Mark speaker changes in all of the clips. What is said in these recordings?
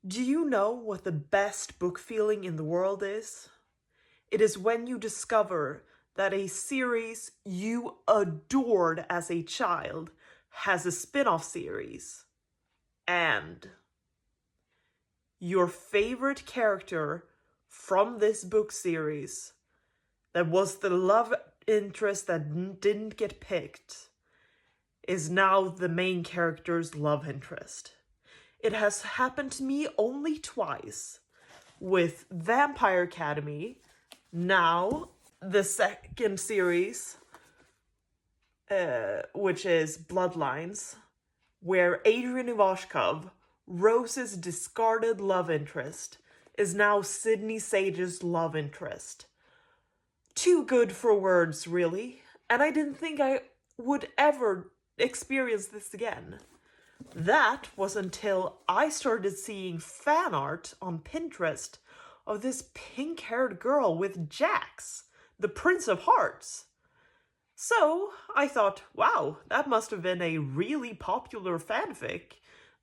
Speaker 1: Do you know what the best book feeling in the world is? It is when you discover that a series you adored as a child has a spin-off series. And your favorite character from this book series that was the love interest that didn't get picked is now the main character's love interest. It has happened to me only twice, with Vampire Academy, now the second series, which is Bloodlines, where Adrian Ivashkov, Rose's discarded love interest, is now Sydney Sage's love interest. Too good for words, really, and I didn't think I would ever experience this again. That was until I started seeing fan art on Pinterest of this pink-haired girl with Jax, the Prince of Hearts. So I thought, wow, that must have been a really popular fanfic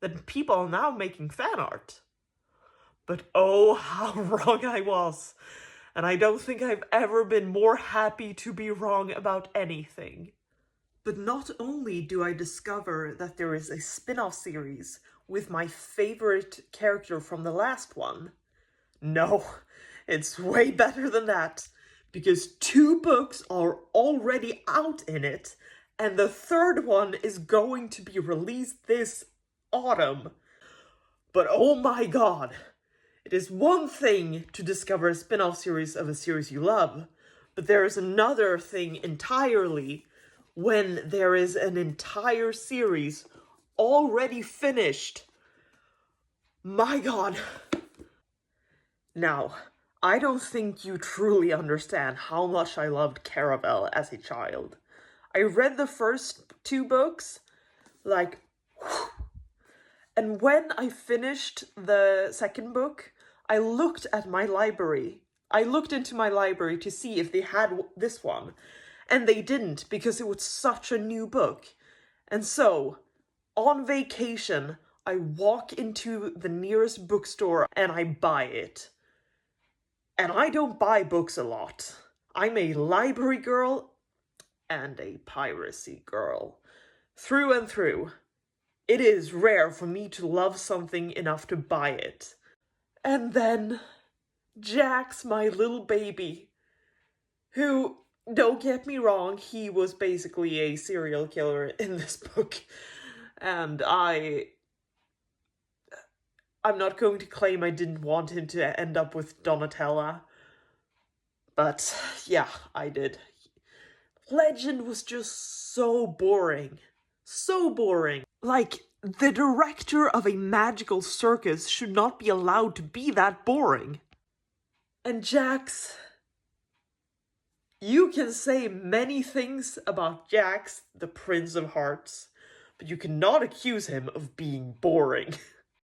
Speaker 1: that people are now making fan art. But oh, how wrong I was. And I don't think I've ever been more happy to be wrong about anything. But not only do I discover that there is a spin-off series with my favorite character from the last one. No, it's way better than that, because 2 books are already out in it, and the 3rd one is going to be released this autumn. But oh my god, it is one thing to discover a spin-off series of a series you love, but there is another thing entirely when there is an entire series already finished. My god. Now, I don't think you truly understand how much I loved Caravel as a child. I read the first 2 books, like, whew. And when I finished the 2nd book, I looked at my library. I looked into my library to see if they had this one. And they didn't, because it was such a new book. And so, on vacation, I walk into the nearest bookstore and I buy it. And I don't buy books a lot. I'm a library girl and a piracy girl. Through and through. It is rare for me to love something enough to buy it. And then, Jax, my little baby, who, don't get me wrong, he was basically a serial killer in this book. And I'm not going to claim I didn't want him to end up with Donatella. But, yeah, I did. Legend was just so boring. So boring. Like, the director of a magical circus should not be allowed to be that boring. And Jax... You can say many things about Jax, the Prince of Hearts, but you cannot accuse him of being boring.